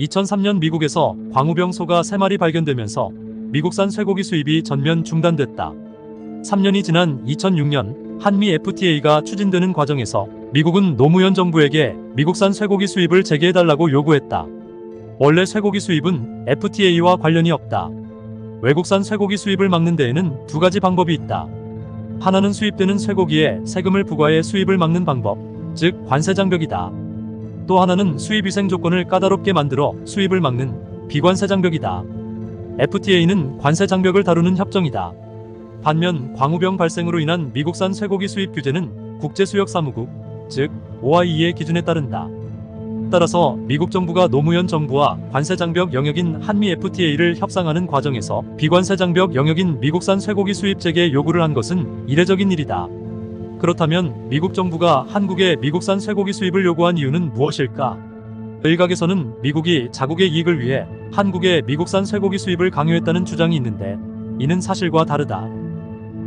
2003년 미국에서 광우병 소가 3마리 발견되면서 미국산 쇠고기 수입이 전면 중단됐다. 3년이 지난 2006년 한미 FTA가 추진되는 과정에서 미국은 노무현 정부에게 미국산 쇠고기 수입을 재개해달라고 요구했다. 원래 쇠고기 수입은 FTA와 관련이 없다. 외국산 쇠고기 수입을 막는 데에는 두 가지 방법이 있다. 하나는 수입되는 쇠고기에 세금을 부과해 수입을 막는 방법, 즉 관세 장벽이다. 또 하나는 수입 위생 조건을 까다롭게 만들어 수입을 막는 비관세 장벽이다. FTA는 관세 장벽을 다루는 협정이다. 반면 광우병 발생으로 인한 미국산 쇠고기 수입 규제는 국제수역사무국, 즉 OIE의 기준에 따른다. 따라서 미국 정부가 노무현 정부와 관세 장벽 영역인 한미 FTA를 협상하는 과정에서 비관세 장벽 영역인 미국산 쇠고기 수입 재개 요구를 한 것은 이례적인 일이다. 그렇다면 미국 정부가 한국에 미국산 쇠고기 수입을 요구한 이유는 무엇일까? 일각에서는 미국이 자국의 이익을 위해 한국에 미국산 쇠고기 수입을 강요했다는 주장이 있는데 이는 사실과 다르다.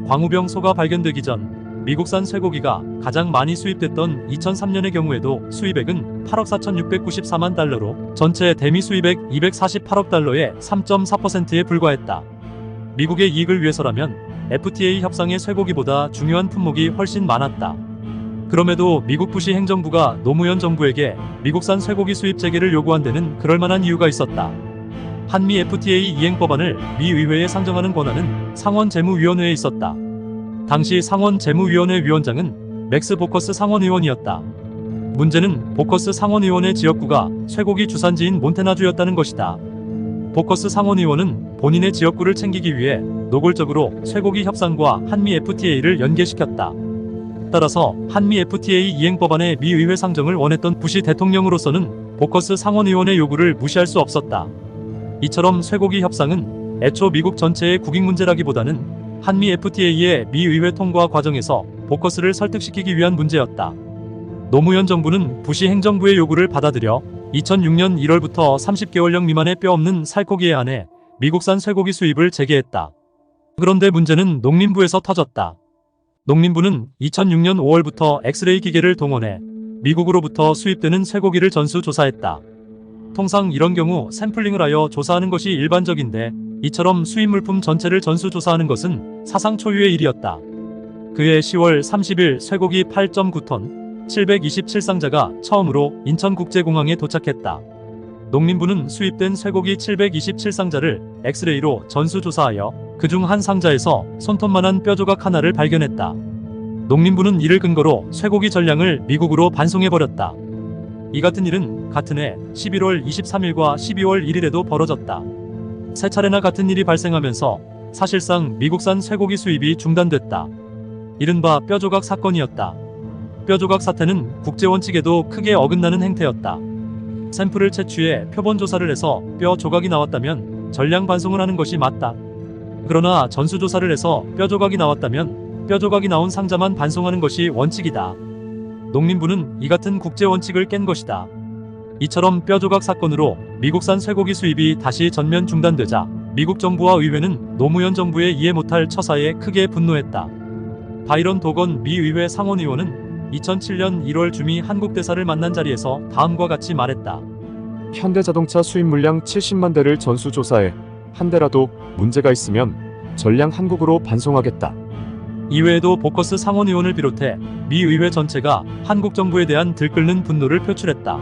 광우병 소가 발견되기 전 미국산 쇠고기가 가장 많이 수입됐던 2003년의 경우에도 수입액은 8억 4,694만 달러로 전체 대미 수입액 248억 달러의 3.4%에 불과했다. 미국의 이익을 위해서라면 FTA 협상의 쇠고기보다 중요한 품목이 훨씬 많았다. 그럼에도 미국 부시 행정부가 노무현 정부에게 미국산 쇠고기 수입 재개를 요구한 데는 그럴만한 이유가 있었다. 한미 FTA 이행 법안을 미 의회에 상정하는 권한은 상원재무위원회에 있었다. 당시 상원재무위원회 위원장은 맥스 보커스 상원의원이었다. 문제는 보커스 상원의원의 지역구가 쇠고기 주산지인 몬태나주였다는 것이다. 보커스 상원의원은 본인의 지역구를 챙기기 위해 노골적으로 쇠고기 협상과 한미 FTA를 연계시켰다. 따라서 한미 FTA 이행 법안의 미 의회 상정을 원했던 부시 대통령으로서는 보커스 상원의원의 요구를 무시할 수 없었다. 이처럼 쇠고기 협상은 애초 미국 전체의 국익 문제라기보다는 한미 FTA의 미 의회 통과 과정에서 보커스를 설득시키기 위한 문제였다. 노무현 정부는 부시 행정부의 요구를 받아들여 2006년 1월부터 30개월령 미만의 뼈 없는 살코기에 한해 미국산 쇠고기 수입을 재개했다. 그런데 문제는 농림부에서 터졌다. 농림부는 2006년 5월부터 엑스레이 기계를 동원해 미국으로부터 수입되는 쇠고기를 전수조사했다. 통상 이런 경우 샘플링을 하여 조사하는 것이 일반적인데 이처럼 수입 물품 전체를 전수조사하는 것은 사상 초유의 일이었다. 그해 10월 30일 쇠고기 8.9톤 727상자가 처음으로 인천국제공항에 도착했다. 농림부는 수입된 쇠고기 727상자를 엑스레이로 전수조사하여 그중 한 상자에서 손톱만한 뼈조각 하나를 발견했다. 농림부는 이를 근거로 쇠고기 전량을 미국으로 반송해버렸다. 이 같은 일은 같은 해 11월 23일과 12월 1일에도 벌어졌다. 세 차례나 같은 일이 발생하면서 사실상 미국산 쇠고기 수입이 중단됐다. 이른바 뼈조각 사건이었다. 뼈조각 사태는 국제원칙에도 크게 어긋나는 행태였다. 샘플을 채취해 표본 조사를 해서 뼈 조각이 나왔다면 전량 반송을 하는 것이 맞다. 그러나 전수조사를 해서 뼈조각이 나왔다면 뼈조각이 나온 상자만 반송하는 것이 원칙이다. 농림부는 이 같은 국제원칙을 깬 것이다. 이처럼 뼈조각 사건으로 미국산 쇠고기 수입이 다시 전면 중단되자 미국 정부와 의회는 노무현 정부의 이해 못할 처사에 크게 분노했다. 바이런 도건 미 의회 상원의원은 2007년 1월 주미 한국 대사를 만난 자리에서 다음과 같이 말했다. 현대자동차 수입 물량 70만 대를 전수조사해 한 대라도 문제가 있으면 전량 한국으로 반송하겠다. 이외에도 보커스 상원의원을 비롯해 미 의회 전체가 한국 정부에 대한 들끓는 분노를 표출했다.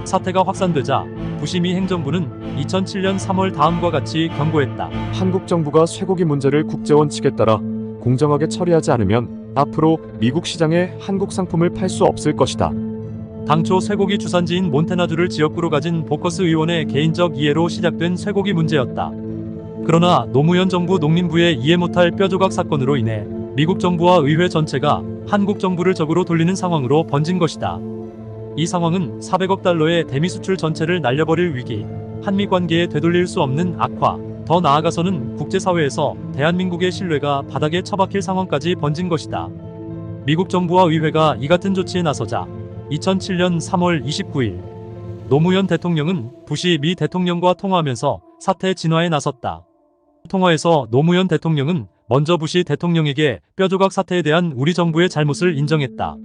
사태가 확산되자 부시 미 행정부는 2007년 3월 다음과 같이 경고했다. 한국 정부가 쇠고기 문제를 국제원칙에 따라 공정하게 처리하지 않으면 앞으로 미국 시장에 한국 상품을 팔 수 없을 것이다. 당초 쇠고기 주산지인 몬태나주를 지역구로 가진 보커스 의원의 개인적 이해로 시작된 쇠고기 문제였다. 그러나 노무현 정부 농림부의 이해 못할 뼈조각 사건으로 인해 미국 정부와 의회 전체가 한국 정부를 적으로 돌리는 상황으로 번진 것이다. 이 상황은 400억 달러의 대미 수출 전체를 날려버릴 위기, 한미 관계에 되돌릴 수 없는 악화, 더 나아가서는 국제사회에서 대한민국의 신뢰가 바닥에 처박힐 상황까지 번진 것이다. 미국 정부와 의회가 이 같은 조치에 나서자 2007년 3월 29일 노무현 대통령은 부시 미 대통령과 통화하면서 사태 진화에 나섰다. 통화에서 노무현 대통령은 먼저 부시 대통령에게 뼈조각 사태에 대한 우리 정부의 잘못을 인정했다.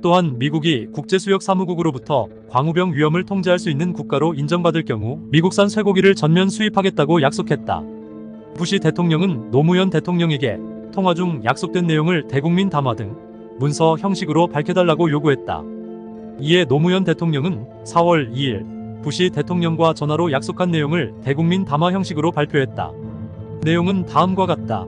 또한 미국이 국제수역사무국으로부터 광우병 위험을 통제할 수 있는 국가로 인정받을 경우 미국산 쇠고기를 전면 수입하겠다고 약속했다. 부시 대통령은 노무현 대통령에게 통화 중 약속된 내용을 대국민 담화 등 문서 형식으로 밝혀달라고 요구했다. 이에 노무현 대통령은 4월 2일 부시 대통령과 전화로 약속한 내용을 대국민 담화 형식으로 발표했다. 내용은 다음과 같다.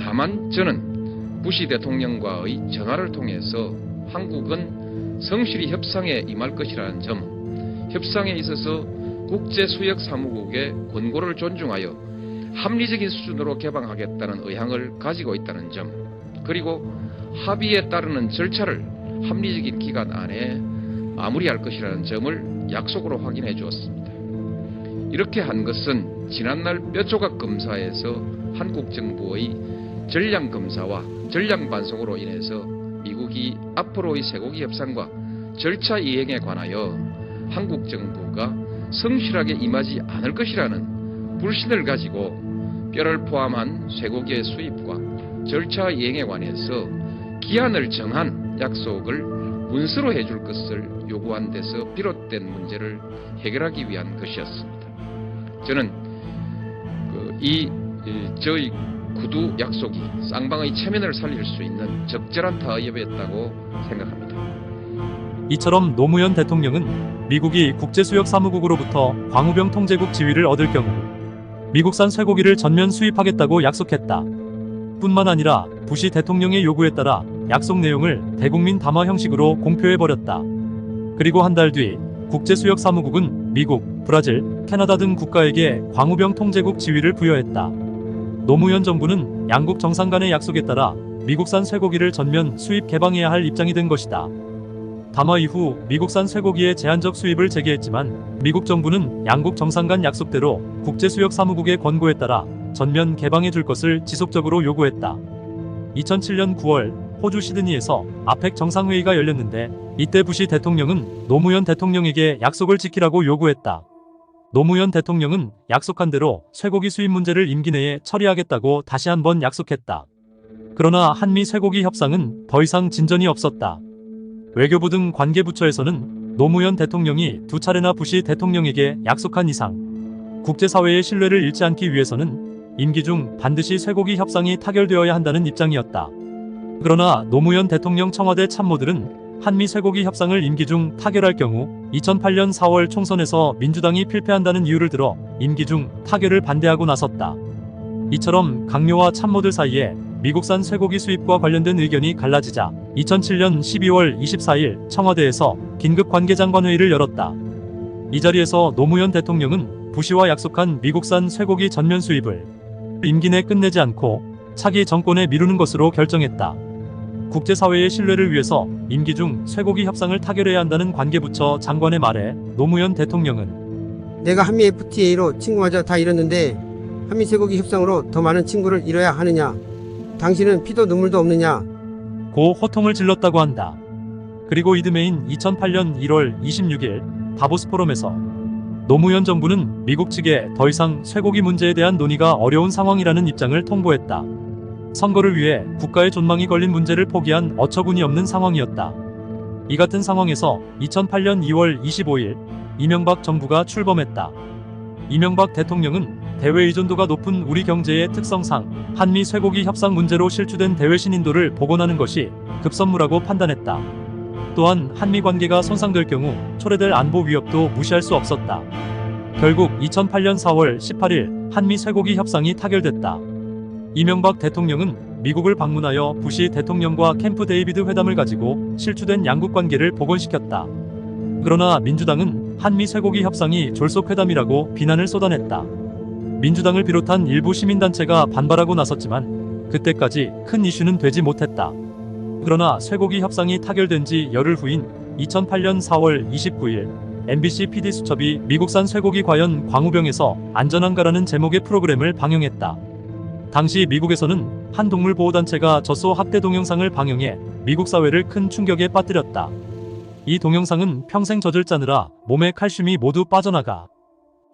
다만 저는 부시 대통령과의 전화를 통해서 한국은 성실히 협상에 임할 것이라는 점, 협상에 있어서 국제수역사무국의 권고를 존중하여 합리적인 수준으로 개방하겠다는 의향을 가지고 있다는 점, 그리고 합의에 따르는 절차를 합리적인 기간 안에 마무리할 것이라는 점을 약속으로 확인해 주었습니다. 이렇게 한 것은 지난날 뼈조각 검사에서 한국 정부의 전량 검사와 전량 반송으로 인해서 미국이 앞으로의 쇠고기 협상과 절차 이행에 관하여 한국 정부가 성실하게 임하지 않을 것이라는 불신을 가지고 뼈를 포함한 쇠고기의 수입과 절차 이행에 관해서 기한을 정한 약속을 문서로 해줄 것을 요구한 데서 비롯된 문제를 해결하기 위한 것이었습니다. 저는 저희 구두 약속이 쌍방의 체면을 살릴 수 있는 적절한 타협이었다고 생각합니다. 이처럼 노무현 대통령은 미국이 국제수역사무국으로부터 광우병 통제국 지위를 얻을 경우 미국산 쇠고기를 전면 수입하겠다고 약속했다. 뿐만 아니라 부시 대통령의 요구에 따라 약속 내용을 대국민 담화 형식으로 공표해버렸다. 그리고 한 달 뒤 국제수역사무국은 미국, 브라질, 캐나다 등 국가에게 광우병 통제국 지위를 부여했다. 노무현 정부는 양국 정상 간의 약속에 따라 미국산 쇠고기를 전면 수입 개방해야 할 입장이 된 것이다. 담화 이후 미국산 쇠고기의 제한적 수입을 재개했지만 미국 정부는 양국 정상 간 약속대로 국제수역사무국의 권고에 따라 전면 개방해 줄 것을 지속적으로 요구했다. 2007년 9월 호주 시드니에서 아펙 정상회의가 열렸는데 이때 부시 대통령은 노무현 대통령에게 약속을 지키라고 요구했다. 노무현 대통령은 약속한 대로 쇠고기 수입 문제를 임기 내에 처리하겠다고 다시 한번 약속했다. 그러나 한미 쇠고기 협상은 더 이상 진전이 없었다. 외교부 등 관계부처에서는 노무현 대통령이 두 차례나 부시 대통령에게 약속한 이상 국제사회의 신뢰를 잃지 않기 위해서는 임기 중 반드시 쇠고기 협상이 타결되어야 한다는 입장이었다. 그러나 노무현 대통령 청와대 참모들은 한미 쇠고기 협상을 임기 중 타결할 경우 2008년 4월 총선에서 민주당이 필패한다는 이유를 들어 임기 중 타결을 반대하고 나섰다. 이처럼 강요와 참모들 사이에 미국산 쇠고기 수입과 관련된 의견이 갈라지자 2007년 12월 24일 청와대에서 긴급관계장관회의를 열었다. 이 자리에서 노무현 대통령은 부시와 약속한 미국산 쇠고기 전면 수입을 임기 내 끝내지 않고 차기 정권에 미루는 것으로 결정했다. 국제사회의 신뢰를 위해서 임기 중 쇠고기 협상을 타결해야 한다는 관계부처 장관의 말에 노무현 대통령은 내가 한미 FTA로 친구마저 다 잃었는데 한미 쇠고기 협상으로 더 많은 친구를 잃어야 하느냐? 당신은 피도 눈물도 없느냐? 고 호통을 질렀다고 한다. 그리고 이듬해인 2008년 1월 26일 다보스 포럼에서 노무현 정부는 미국 측에 더 이상 쇠고기 문제에 대한 논의가 어려운 상황이라는 입장을 통보했다. 선거를 위해 국가의 존망이 걸린 문제를 포기한 어처구니 없는 상황이었다. 이 같은 상황에서 2008년 2월 25일 이명박 정부가 출범했다. 이명박 대통령은 대외 의존도가 높은 우리 경제의 특성상 한미 쇠고기 협상 문제로 실추된 대외 신인도를 복원하는 것이 급선무라고 판단했다. 또한 한미 관계가 손상될 경우 초래될 안보 위협도 무시할 수 없었다. 결국 2008년 4월 18일 한미 쇠고기 협상이 타결됐다. 이명박 대통령은 미국을 방문하여 부시 대통령과 캠프 데이비드 회담을 가지고 실추된 양국 관계를 복원시켰다. 그러나 민주당은 한미 쇠고기 협상이 졸속회담이라고 비난을 쏟아냈다. 민주당을 비롯한 일부 시민단체가 반발하고 나섰지만 그때까지 큰 이슈는 되지 못했다. 그러나 쇠고기 협상이 타결된 지 열흘 후인 2008년 4월 29일 MBC PD수첩이 미국산 쇠고기 과연 광우병에서 안전한가라는 제목의 프로그램을 방영했다. 당시 미국에서는 한 동물보호단체가 젖소 학대 동영상을 방영해 미국 사회를 큰 충격에 빠뜨렸다. 이 동영상은 평생 젖을 짜느라 몸에 칼슘이 모두 빠져나가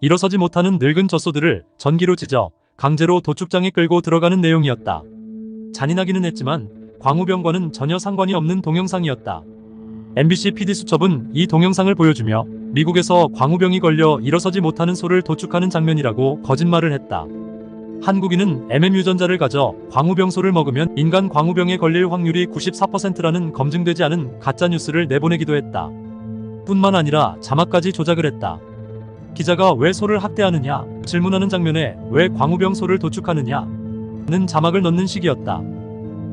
일어서지 못하는 늙은 젖소들을 전기로 찢어 강제로 도축장에 끌고 들어가는 내용이었다. 잔인하기는 했지만 광우병과는 전혀 상관이 없는 동영상이었다. MBC PD수첩은 이 동영상을 보여주며 미국에서 광우병이 걸려 일어서지 못하는 소를 도축하는 장면이라고 거짓말을 했다. 한국인은 MM 유전자를 가져 광우병소를 먹으면 인간 광우병에 걸릴 확률이 94%라는 검증되지 않은 가짜뉴스를 내보내기도 했다. 뿐만 아니라 자막까지 조작을 했다. 기자가 왜 소를 학대하느냐 질문하는 장면에 왜 광우병 소를 도축하느냐는 자막을 넣는 식이었다.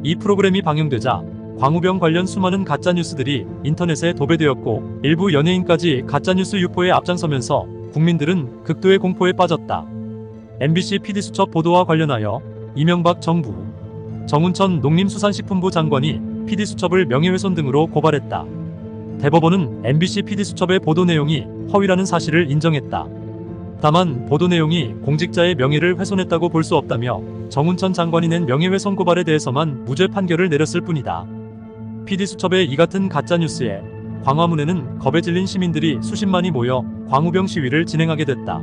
이 프로그램이 방영되자 광우병 관련 수많은 가짜뉴스들이 인터넷에 도배되었고 일부 연예인까지 가짜뉴스 유포에 앞장서면서 국민들은 극도의 공포에 빠졌다. MBC PD수첩 보도와 관련하여 이명박 정부, 정운천 농림수산식품부 장관이 PD수첩을 명예훼손 등으로 고발했다. 대법원은 MBC PD수첩의 보도 내용이 허위라는 사실을 인정했다. 다만 보도 내용이 공직자의 명예를 훼손했다고 볼 수 없다며 정운천 장관이 낸 명예훼손 고발에 대해서만 무죄 판결을 내렸을 뿐이다. PD수첩의 이 같은 가짜뉴스에 광화문에는 겁에 질린 시민들이 수십만이 모여 광우병 시위를 진행하게 됐다.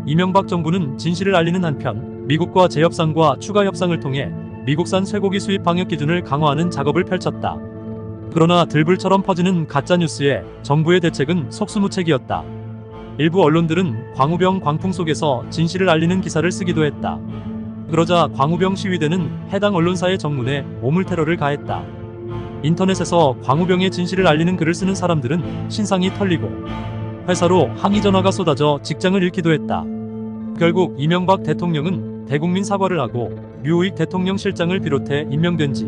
이명박 정부는 진실을 알리는 한편 미국과 재협상과 추가 협상을 통해 미국산 쇠고기 수입 방역 기준을 강화하는 작업을 펼쳤다. 그러나 들불처럼 퍼지는 가짜뉴스에 정부의 대책은 속수무책이었다. 일부 언론들은 광우병 광풍 속에서 진실을 알리는 기사를 쓰기도 했다. 그러자 광우병 시위대는 해당 언론사의 정문에 오물테러를 가했다. 인터넷에서 광우병의 진실을 알리는 글을 쓰는 사람들은 신상이 털리고 회사로 항의 전화가 쏟아져 직장을 잃기도 했다. 결국 이명박 대통령은 대국민 사과를 하고 류우익 대통령 실장을 비롯해 임명된 지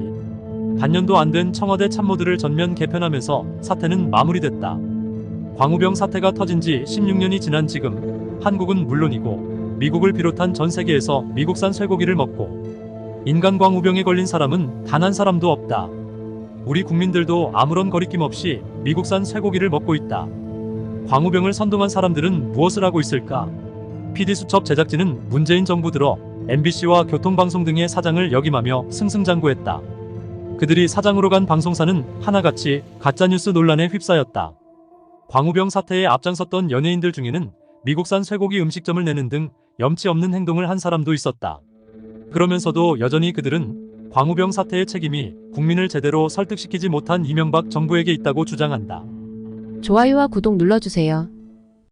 반년도 안 된 청와대 참모들을 전면 개편하면서 사태는 마무리됐다. 광우병 사태가 터진 지 16년이 지난 지금 한국은 물론이고 미국을 비롯한 전 세계에서 미국산 쇠고기를 먹고 인간 광우병에 걸린 사람은 단 한 사람도 없다. 우리 국민들도 아무런 거리낌 없이 미국산 쇠고기를 먹고 있다. 광우병을 선동한 사람들은 무엇을 하고 있을까? PD수첩 제작진은 문재인 정부 들어 MBC와 교통방송 등의 사장을 역임하며 승승장구했다. 그들이 사장으로 간 방송사는 하나같이 가짜뉴스 논란에 휩싸였다. 광우병 사태에 앞장섰던 연예인들 중에는 미국산 쇠고기 음식점을 내는 등 염치 없는 행동을 한 사람도 있었다. 그러면서도 여전히 그들은 광우병 사태의 책임이 국민을 제대로 설득시키지 못한 이명박 정부에게 있다고 주장한다. 좋아요와 구독 눌러주세요.